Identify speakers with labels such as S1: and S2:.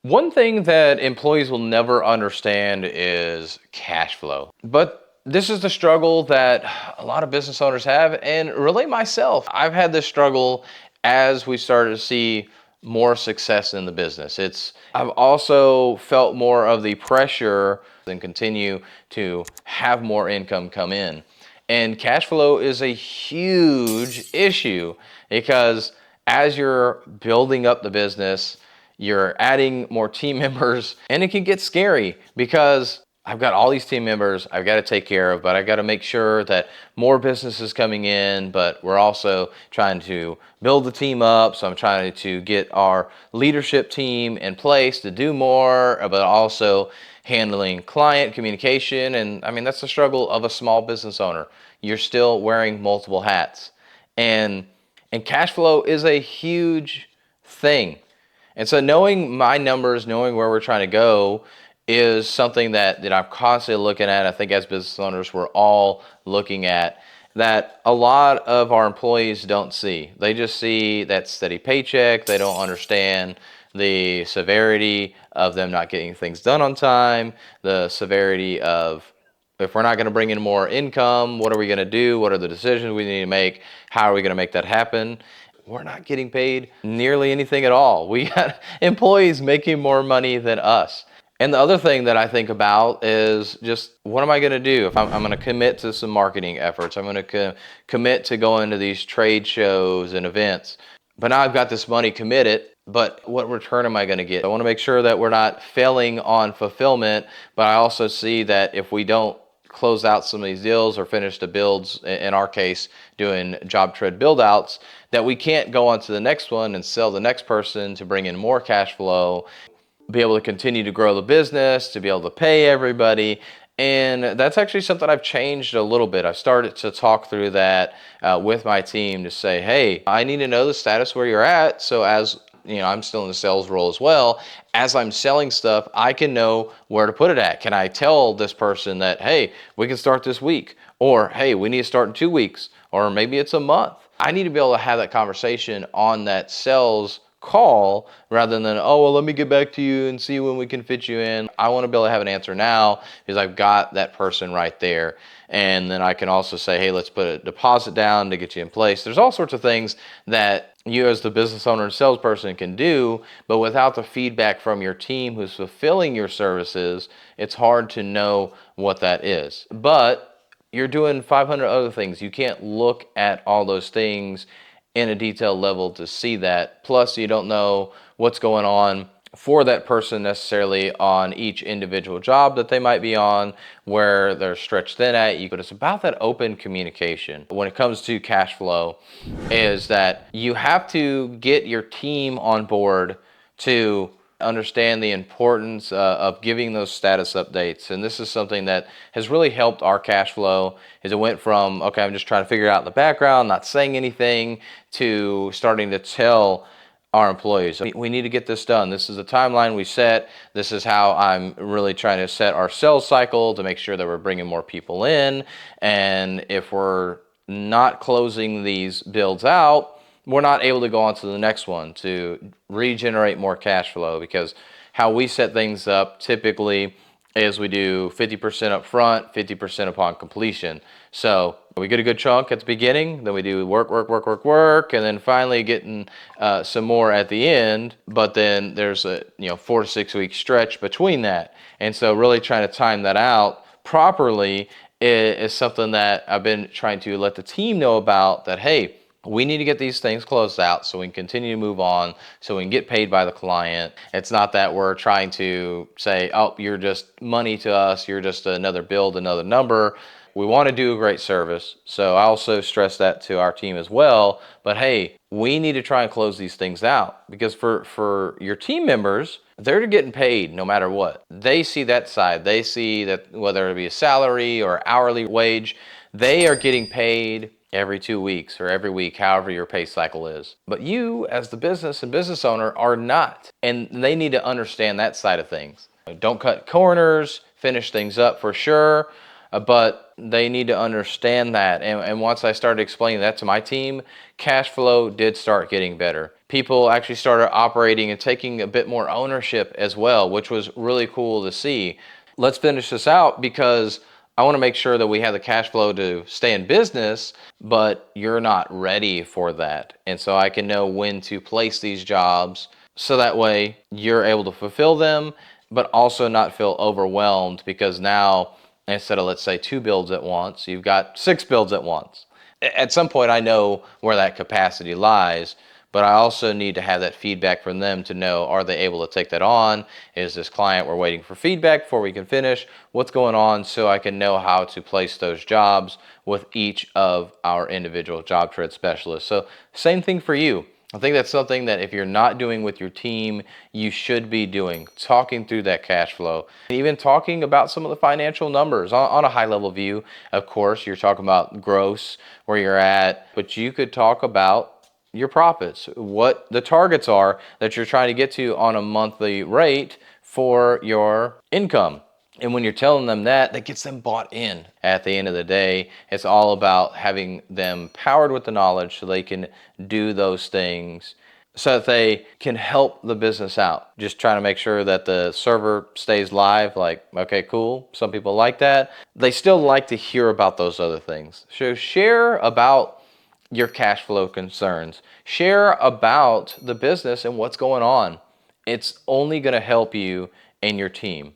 S1: One thing that employees will never understand is cash flow. But this is the struggle that a lot of business owners have, and really myself. I've had this struggle as we started to see more success in the business. I've also felt more of the pressure and continue to have more income come in. And cash flow is a huge issue because as you're building up the business, you're adding more team members, and it can get scary because I've got all these team members I've got to take care of, but I got to make sure that more business is coming in, but we're also trying to build the team up. So I'm trying to get our leadership team in place to do more, but also handling client communication. And I mean, that's the struggle of a small business owner. You're still wearing multiple hats. And cash flow is a huge thing. And so knowing my numbers, knowing where we're trying to go is something that I'm constantly looking at. I think as business owners, we're all looking at that a lot of our employees don't see. They just see that steady paycheck. They don't understand the severity of them not getting things done on time, the severity of if we're not going to bring in more income, what are we going to do? What are the decisions we need to make? How are we going to make that happen? We're not getting paid nearly anything at all. We got employees making more money than us. And the other thing that I think about is just what am I going to do if I'm going to commit to some marketing efforts? I'm going to commit to going to these trade shows and events. But now I've got this money committed, but what return am I going to get? I want to make sure that we're not failing on fulfillment, but I also see that if we don't close out some of these deals or finish the builds, in our case, doing job tread build outs, that we can't go on to the next one and sell the next person to bring in more cash flow, be able to continue to grow the business, to be able to pay everybody. And that's actually something I've changed a little bit. I've started to talk through that with my team to say, hey, I need to know the status where you're at. So as you know, I'm still in the sales role as well. As I'm selling stuff, I can know where to put it at. Can I tell this person that, hey, we can start this week, or hey, we need to start in 2 weeks, or maybe it's a month. I need to be able to have that conversation on that sales call rather than, oh, well, let me get back to you and see when we can fit you in. I want to be able to have an answer now because I've got that person right there. And then I can also say, hey, let's put a deposit down to get you in place. There's all sorts of things that you as the business owner and salesperson can do, but without the feedback from your team who's fulfilling your services, it's hard to know what that is. But you're doing 500 other things. You can't look at all those things in a detailed level to see that. Plus, you don't know what's going on for that person necessarily on each individual job that they might be on, where they're stretched thin at you. But it's about that open communication. When it comes to cash flow, is that you have to get your team on board to understand the importance of giving those status updates. And this is something that has really helped our cash flow, is it went from, okay, I'm just trying to figure it out in the background, not saying anything, to starting to tell our employees, we need to get this done. This is the timeline we set. This is how I'm really trying to set our sales cycle to make sure that we're bringing more people in. And if we're not closing these builds out, we're not able to go on to the next one to regenerate more cash flow, because how we set things up typically is we do 50% up front, 50% upon completion. So we get a good chunk at the beginning, then we do work, and then finally getting some more at the end. But then there's a 4 to 6 week stretch between that. And so really trying to time that out properly is something that I've been trying to let the team know about, that, hey, we need to get these things closed out so we can continue to move on, so we can get paid by the client. It's not that we're trying to say, oh, you're just money to us, you're just another build, another number. We want to do a great service. So I also stress that to our team as well. But hey, we need to try and close these things out, because for your team members, they're getting paid no matter what. They see that side. They see that whether it be a salary or hourly wage, they are getting paid every 2 weeks or every week, however your pay cycle is. But you, as the business and business owner, are not. And they need to understand that side of things. Don't cut corners, finish things up for sure, but they need to understand that. And once I started explaining that to my team, cash flow did start getting better. people actually started operating and taking a bit more ownership as well, which was really cool to see. Let's finish this out because I want to make sure that we have the cash flow to stay in business, but you're not ready for that. And so I can know when to place these jobs so that way you're able to fulfill them, but also not feel overwhelmed because now instead of, let's say, 2 builds at once, you've got 6 builds at once. At some point, I know where that capacity lies, but I also need to have that feedback from them to know, are they able to take that on? Is this client, we're waiting for feedback before we can finish? What's going on, so I can know how to place those jobs with each of our individual job trade specialists. So same thing for you. I think that's something that if you're not doing with your team, you should be doing, talking through that cash flow, even talking about some of the financial numbers on a high level view. Of course, you're talking about gross, where you're at, but you could talk about your profits, what the targets are that you're trying to get to on a monthly rate for your income. And when you're telling them that, that gets them bought in. At the end of the day, it's all about having them powered with the knowledge so they can do those things so that they can help the business out. Just trying to make sure that the server stays live. Like, okay, cool. Some people like that. They still like to hear about those other things. So share about your cash flow concerns. Share about the business and what's going on. It's only going to help you and your team.